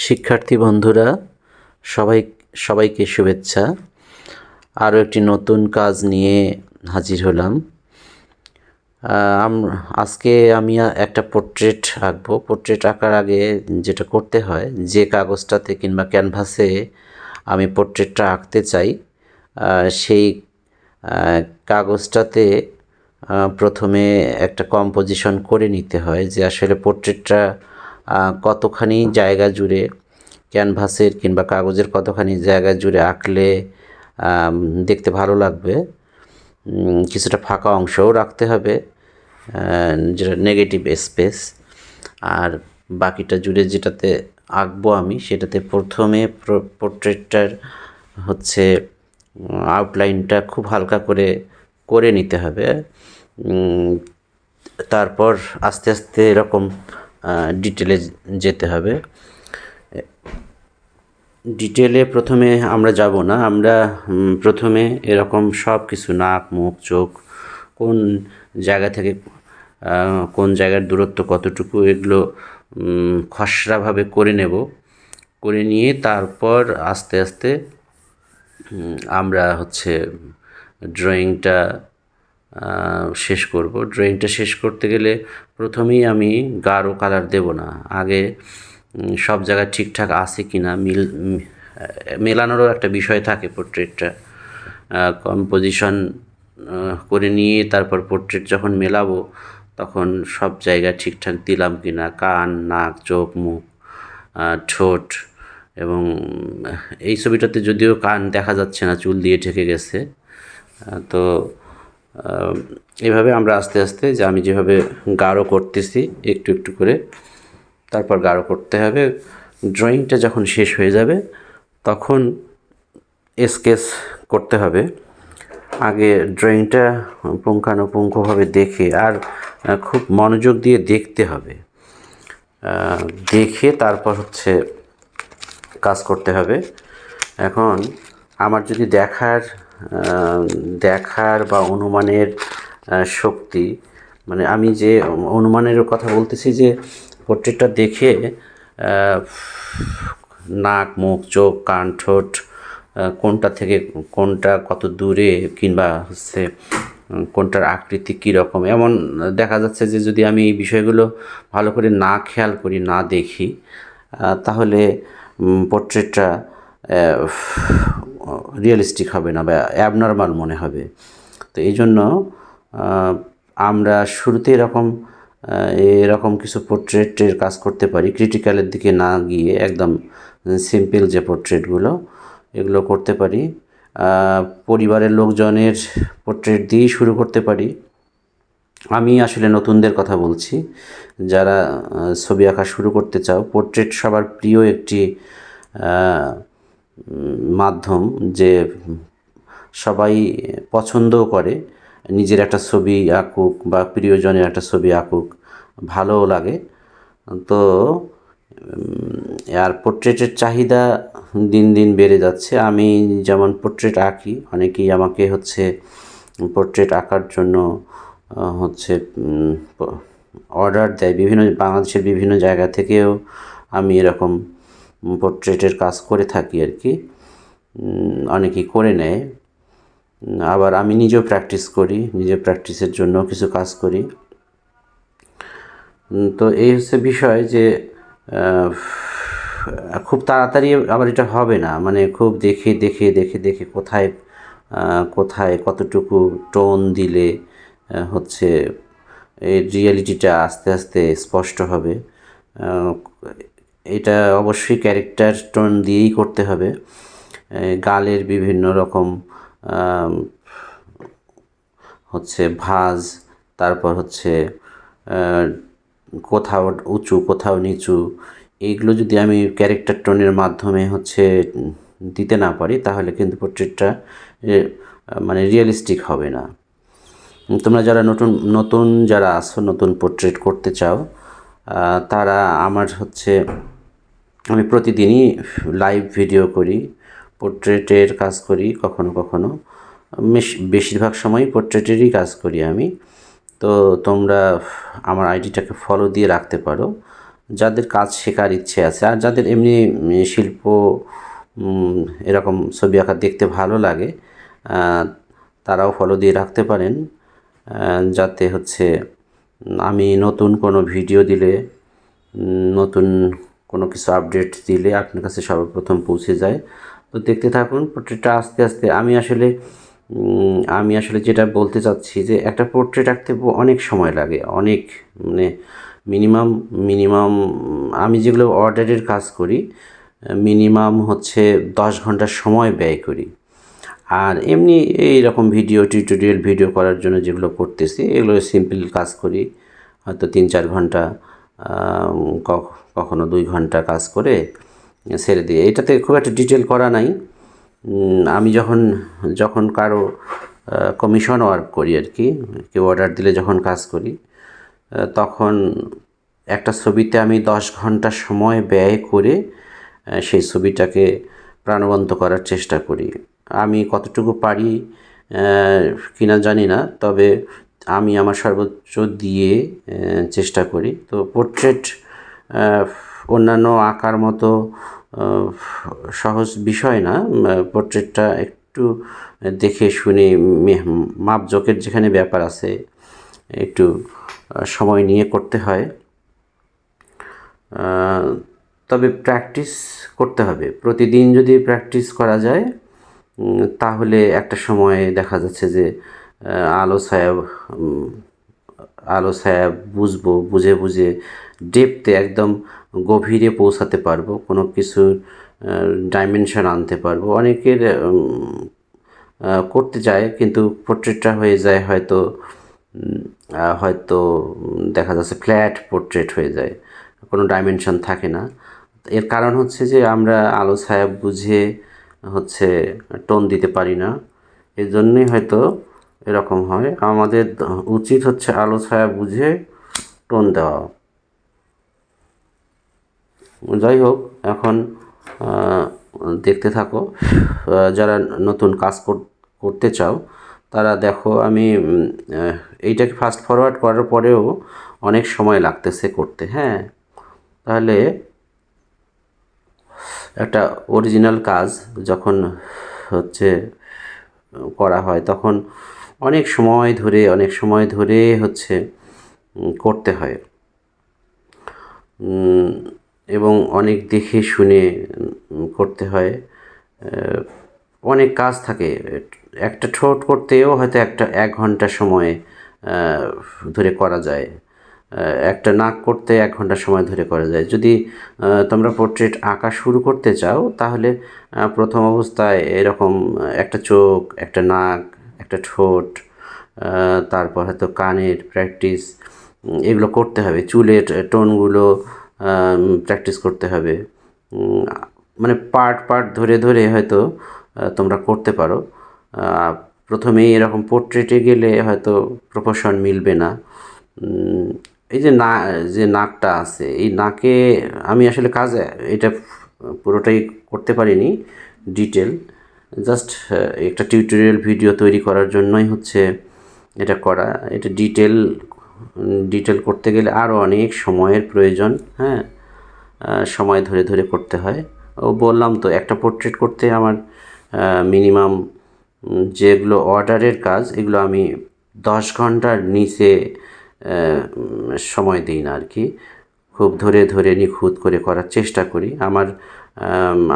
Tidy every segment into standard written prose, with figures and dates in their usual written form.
শিক্ষার্থী বন্ধুরা সবাইকে শুভেচ্ছা। আরও একটি নতুন কাজ নিয়ে হাজির হলাম। আজকে আমি একটা পোর্ট্রেট আঁকবো। পোর্ট্রেট আঁকার আগে যেটা করতে হয়, যে কাগজটাতে কিংবা ক্যানভাসে আমি পোর্ট্রেটটা আঁকতে চাই সেই কাগজটাতে প্রথমে একটা কম্পোজিশন করে নিতে হয় যে আসলে পোর্ট্রেটটা কতখানি জায়গা জুড়ে, ক্যানভাসের কিংবা কাগজের কতখানি জায়গা জুড়ে আঁকলে দেখতে ভালো লাগবে। কিছুটা ফাঁকা অংশও রাখতে হবে, যেটা নেগেটিভ স্পেস। আর বাকিটা জুড়ে যেটাতে আঁকবো আমি, সেটাতে প্রথমে পোর্ট্রেটটার হচ্ছে আউটলাইনটা খুব হালকা করে নিতে হবে। তারপর আস্তে আস্তে এরকম ডিটেলে যেতে হবে। ডিটেলে প্রথমে আমরা যাব না, আমরা প্রথমে এরকম সব কিছু, নাক, মুখ, চোখ, কোন জায়গা থেকে কোন জায়গার দূরত্ব কতটুকু, এগুলো খসড়াভাবে করে নেব। করে নিয়ে তারপর আস্তে আস্তে আমরা হচ্ছে ড্রয়িংটা শেষ করব। ড্রয়িংটা শেষ করতে গেলে প্রথমেই আমি গাঢ় কালার দেব না, আগে সব জায়গায় ঠিকঠাক আছে কি না মেলানোরও একটা বিষয় থাকে। পোর্ট্রেটটা কম্পোজিশন করে নিয়ে তারপর পোর্ট্রেট যখন মেলাবো তখন সব জায়গায় ঠিকঠাক দিলাম কি না, কান, নাক, চোখ, মুখ, ঠোঁট, এবং এই ছবিটাতে যদিও কান দেখা যাচ্ছে না, চুল দিয়ে ঢেকে গেছে। তো এভাবে আমরা আস্তে আস্তে, যে আমি যেভাবে গাঢ় করতেছি একটু একটু করে, তারপর গাঢ় করতে হবে। ড্রয়িংটা যখন শেষ হয়ে যাবে তখন স্কেচ করতে হবে। আগে ড্রয়িংটা পুঙ্খানুপুঙ্খভাবে দেখে, আর খুব মনোযোগ দিয়ে দেখতে হবে, দেখে তারপর হচ্ছে কাজ করতে হবে। এখন আমার যদি দেখার বা অনুমানের শক্তি, মানে আমি যে অনুমানের কথা বলতেছি, যে পোর্ট্রেটটা দেখে নাক, মুখ, চোখ, কান, ঠোঁট কোনটা থেকে কোনটা কত দূরে, কিংবা হচ্ছে কোনটার আকৃতি কীরকম, এমন দেখা যাচ্ছে যে যদি আমি এই বিষয়গুলো ভালো করে না খেয়াল করি, না দেখি, তাহলে পোর্ট্রেটটা রিয়েলিস্টিক হবে না বা অ্যাবনর্মাল মনে হবে। তো এই জন্য আমরা শুরুতে এরকম কিছু পোর্ট্রেটের কাজ করতে পারি, ক্রিটিক্যালের দিকে না গিয়ে একদম সিম্পল যে পোর্ট্রেটগুলো, এগুলো করতে পারি। পরিবারের লোকজনের পোর্ট্রেট দিয়েই শুরু করতে পারি। আমি আসলে নতুনদের কথা বলছি, যারা ছবি আঁকা শুরু করতে চাও। পোর্ট্রেট সবার প্রিয় একটি মাধ্যম, যে সবাই পছন্দও করে। নিজের একটা ছবি আঁকুক বা প্রিয়জনের একটা ছবি আঁকুক, ভালোও লাগে। তো আর পোর্ট্রেটের চাহিদা দিন দিন বেড়ে যাচ্ছে। আমি যেমন পোর্ট্রেট আঁকি, অনেকেই আমাকে হচ্ছে পোর্ট্রেট আঁকার জন্য হচ্ছে অর্ডার দেয়। বাংলাদেশের বিভিন্ন জায়গা থেকেও আমি এরকম পোর্ট্রেটের কাজ করে থাকি আর কি, অনেকেই করে নেয়। আবার আমি নিজেও প্র্যাকটিস করি, নিজে প্র্যাকটিসের জন্য কিছু কাজ করি। তো এই হচ্ছে বিষয়, যে খুব তাড়াতাড়ি আবার এটা হবে না, মানে খুব দেখে দেখে দেখে দেখে কোথায় কতটুকু টোন দিলে হচ্ছে এই রিয়েলিটিটা আস্তে আস্তে স্পষ্ট হবে। এটা অবশ্যই ক্যারেক্টার টোন দিয়েই করতে হবে। গালের বিভিন্ন রকম হচ্ছে ভাঁজ, তারপর হচ্ছে কোথাও উঁচু কোথাও নিচু, এইগুলো যদি আমি ক্যারেক্টার টোনের মাধ্যমে হচ্ছে দিতে না পারি, তাহলে কিন্তু পোর্ট্রেটটা মানে রিয়েলিস্টিক হবে না। তোমরা যারা নতুন যারা আছো, নতুন পোর্ট্রেট করতে চাও, তারা আমি প্রতিদিনই লাইভ ভিডিও করি, পোর্ট্রেটের কাজ করি, কখনো কখনো বেশিরভাগ সময় পোর্ট্রেটেরই কাজ করি আমি। তো তোমরা আমার আইডিটাকে ফলো দিয়ে রাখতে পারো, যাদের কাজ শেখার ইচ্ছে আছে আর যাদের এমনি শিল্প এরকম ছবি আঁকা দেখতে ভালো লাগে, তারাও ফলো দিয়ে রাখতে পারেন, যাতে হচ্ছে আমি নতুন কোনো ভিডিও দিলে, নতুন কোনো কিছু আপডেট দিলে আপনার কাছে সর্বপ্রথম পৌঁছে যায়। তো দেখতে থাকুন পোর্ট্রেটটা আস্তে আস্তে। আমি আসলে যেটা বলতে চাচ্ছি যে একটা পোর্ট্রেট আঁকতে অনেক সময় লাগে, অনেক মানে মিনিমাম আমি যেগুলো অর্ডারের কাজ করি মিনিমাম হচ্ছে 10 ঘন্টা সময় ব্যয় করি। আর এমনি এইরকম টিউটোরিয়াল ভিডিও করার জন্য যেগুলো করতেছি এগুলো সিম্পল কাজ করি, হয়তো 3-4 ঘন্টা, কখনো 2 ঘন্টা কাজ করে ছেড়ে দিই। এটাতে খুব একটা ডিটেল করা নাই। আমি যখন কারো কমিশন ওয়ার্ক করি আর কি, কেউ অর্ডার দিলে যখন কাজ করি, তখন একটা ছবিতে আমি 10 ঘন্টা সময় ব্যয় করে সেই ছবিটাকে প্রাণবন্ত করার চেষ্টা করি। আমি কতটুকু পারি কিনা জানি না, তবে আমি আমার সর্বোচ্চ দিয়ে চেষ্টা করি। তো পোর্ট্রেট অন্যান্য আঁকার মতো সহজ বিষয় না। পোর্ট্রেটটা একটু দেখে শুনে মাপজোকের যেখানে ব্যাপার আছে একটু সময় নিয়ে করতে হয়। তবে প্র্যাকটিস করতে হবে। প্রতিদিন যদি প্র্যাকটিস করা যায় তাহলে একটা সময় দেখা যাচ্ছে যে আলো ছায়া বুঝে ডেপথে একদম গভীরে পৌঁছাতে পারবো, কোনো কিছুর ডাইমেনশন আনতে পারবো। অনেকের করতে চায় কিন্তু পোর্ট্রেটটা হয়ে যায় হয়তো দেখা যাচ্ছে ফ্ল্যাট পোর্ট্রেট হয়ে যায়, কোনো ডাইমেনশন থাকে না। এর কারণ হচ্ছে যে আমরা আলো ছায়া বুঝে হচ্ছে টোন দিতে পারি না, এর জন্যই হয়তো এরকম হয়। আমাদের উচিত হচ্ছে আলো ছায়া বুঝে টোন দেওয়া। যাই হোক, এখন দেখতে থাকো। যারা নতুন কাজ করতে চাও তারা দেখো, আমি এইটাকে ফাস্ট ফরওয়ার্ড করার পরেও অনেক সময় লাগতেছে করতে। হ্যাঁ, তাহলে একটা অরিজিনাল কাজ যখন হচ্ছে করা হয় তখন অনেক সময় ধরে হচ্ছে করতে হয়, এবং অনেক দেখে শুনে করতে হয়। অনেক কাজ থাকে। একটা ঠোঁট করতেও হয়তো 1 ঘন্টা সময় ধরে করা যায়, একটা নাক করতে 1 ঘন্টা সময় ধরে করা যায়। যদি তোমরা পোর্ট্রেট আঁকা শুরু করতে চাও তাহলে প্রথম অবস্থায় এরকম একটা চোখ, একটা নাক, একটা ঠোঁট, তারপর হয়তো কানের প্র্যাকটিস, এগুলো করতে হবে। চুলের টোনগুলো প্র্যাকটিস করতে হবে। মানে পার্ট ধরে হয়তো তোমরা করতে পারো। প্রথমেই এরকম পোর্ট্রেটে গেলে হয়তো প্রপোর্শন মিলবে না। এই যে নাকটা আছে, এই নাকে আমি আসলে এটা পুরোটাই করতে পারিনি ডিটেল, জাস্ট একটা টিউটোরিয়াল ভিডিও তৈরি করার জন্যই হচ্ছে এটা করা। এটা ডিটেল করতে গেলে আরও অনেক সময়ের প্রয়োজন। হ্যাঁ, সময় ধরে করতে হয়। বললাম তো, একটা পোর্ট্রেট করতে আমার মিনিমাম যেগুলো অর্ডারের কাজ এগুলো আমি 10 ঘন্টার নিচে সময় দিই না আর কি। খুব ধরে নিখুঁত করে করার চেষ্টা করি। আমার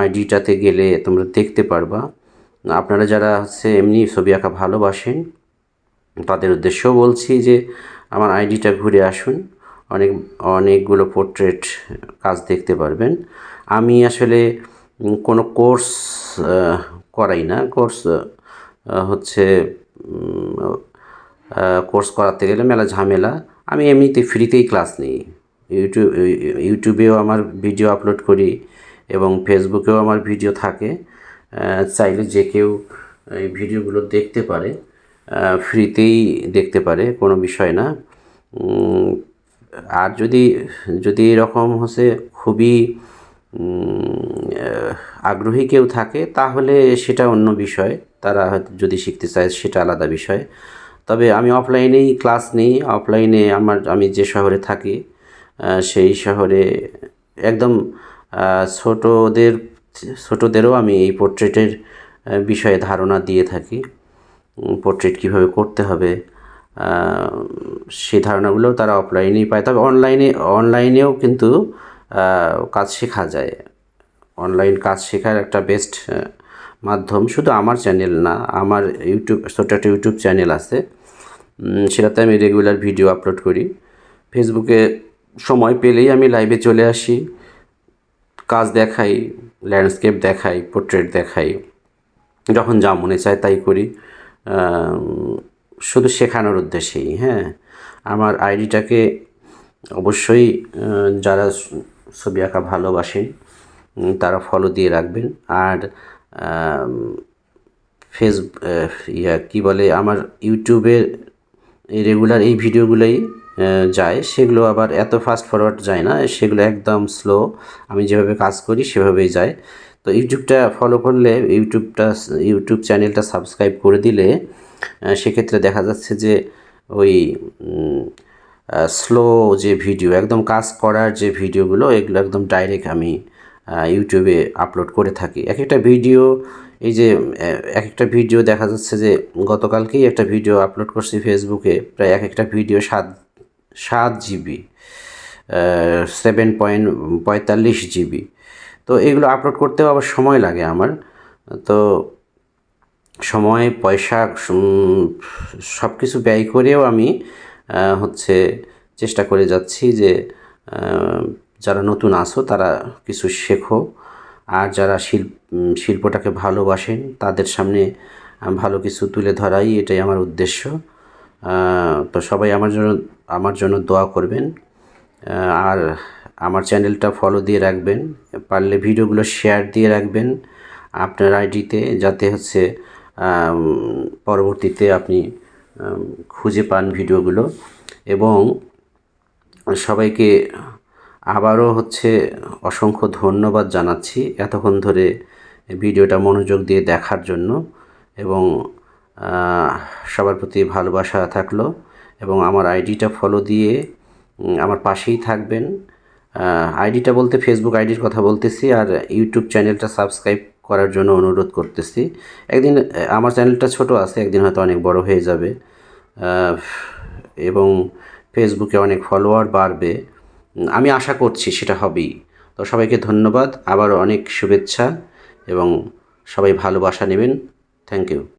আইডিটাতে গেলে তোমরা দেখতে পারবা। আপনারা যারা হচ্ছে এমনি ছবি আঁকা ভালোবাসেন তাদের উদ্দেশ্যেও বলছি যে আমার আইডিটা ঘুরে আসুন, অনেকগুলো পোর্ট্রেট কাজ দেখতে পারবেন। আমি আসলে কোনো কোর্স করাই না। হচ্ছে কোর্স করাতে গেলে মেলা ঝামেলা। আমি এমনিতে ফ্রিতেই ক্লাস নিই। ইউটিউবেও আমার ভিডিও আপলোড করি এবং ফেসবুকেও আমার ভিডিও থাকে। চাইলে যে কেউ এই ভিডিওগুলো দেখতে পারে, ফ্রিতেই দেখতে পারে, কোনো বিষয় না। আর যদি এরকম হচ্ছে খুবই আগ্রহী কেউ থাকে তাহলে সেটা অন্য বিষয়, তারা হয়তো যদি শিখতে চায় সেটা আলাদা বিষয়। তবে আমি অফলাইনেই ক্লাস নিই। অফলাইনে আমি যে শহরে থাকি সেই শহরে একদম ছোটোদেরও আমি এই পোর্ট্রেটের বিষয়ে ধারণা দিয়ে থাকি। পোর্ট্রেট কীভাবে করতে হবে সেই ধারণাগুলো তারা অফলাইনেই পায়। তবে অনলাইনেও কিন্তু কাজ শেখা যায়। অনলাইন কাজ শেখার একটা বেস্ট মাধ্যম। শুধু আমার চ্যানেল না, আমার ছোটো একটা ইউটিউব চ্যানেল আছে, সেটাতে আমি রেগুলার ভিডিও আপলোড করি। ফেসবুকে সময় পেলেই আমি লাইভে চলে আসি, কাজ দেখাই, ল্যান্ডস্কেপ দেখাই, পোর্ট্রেট দেখাই, যখন যা মনে চায় তাই করি, শুধু শেখানোর উদ্দেশ্যেই। হ্যাঁ, আমার আইডিটাকে অবশ্যই যারা ছবি আঁকা ভালোবাসেন তারা ফলো দিয়ে রাখবেন। আর কী বলে, আমার ইউটিউবের রেগুলার এই ভিডিওগুলোই যায়, সেগুলো আবার এত ফাস্ট ফরওয়ার্ড যায় না, সেগুলো একদম স্লো। আমি যেভাবে কাজ করি সেভাবেই যায়। তো ইউটিউবটা ফলো করলে, ইউটিউব চ্যানেলটা সাবস্ক্রাইব করে দিলে সেক্ষেত্রে দেখা যাচ্ছে যে ওই স্লো যে ভিডিও, একদম কাজ করার যে ভিডিওগুলো, এগুলো একদম ডাইরেক্ট আমি ইউটিউবে আপলোড করে থাকি। এক একটা ভিডিও দেখা যাচ্ছে যে গতকালকেই একটা ভিডিও আপলোড করছি ফেসবুকে, প্রায় একটা ভিডিও 7 জিবি, 7.45 জিবি। তো এগুলো আপলোড করতেও আবার সময় লাগে আমার। তো সময়, পয়সা সব কিছু ব্যয় করেও আমি চেষ্টা করে যাচ্ছি যে যারা নতুন আছো তারা কিছু শেখো, আর যারা শিল্পটাকে ভালোবাসেন তাদের সামনে ভালো কিছু তুলে ধরাই এটাই আমার উদ্দেশ্য। তো সবাই আমার জন্য দোয়া করবেন, আর আমার চ্যানেলটা ফলো দিয়ে রাখবেন, পারলে ভিডিওগুলো শেয়ার দিয়ে রাখবেন আপনার আইডিতে, যাতে পরবর্তীতে আপনি খুঁজে পান ভিডিওগুলো। এবং সবাইকে আবারও অসংখ্য ধন্যবাদ জানাচ্ছি এতক্ষণ ধরে ভিডিওটা মনোযোগ দিয়ে দেখার জন্য। এবং সবার প্রতি ভালোবাসা থাকলো, এবং আমার আইডিটা ফলো দিয়ে আমার পাশেই থাকবেন। আইডিটা বলতে ফেসবুক আইডির কথা বলতেছি, আর ইউটিউব চ্যানেলটা সাবস্ক্রাইব করার জন্য অনুরোধ করতেছি। একদিন আমার চ্যানেলটা ছোট আছে, একদিন হয়তো অনেক বড় হয়ে যাবে, এবং ফেসবুকে অনেক ফলোয়ার বাড়বে, আমি আশা করছি সেটা হবেই। তো সবাইকে ধন্যবাদ, আবার অনেক শুভেচ্ছা, এবং সবাই ভালোবাসা নেবেন। Thank you.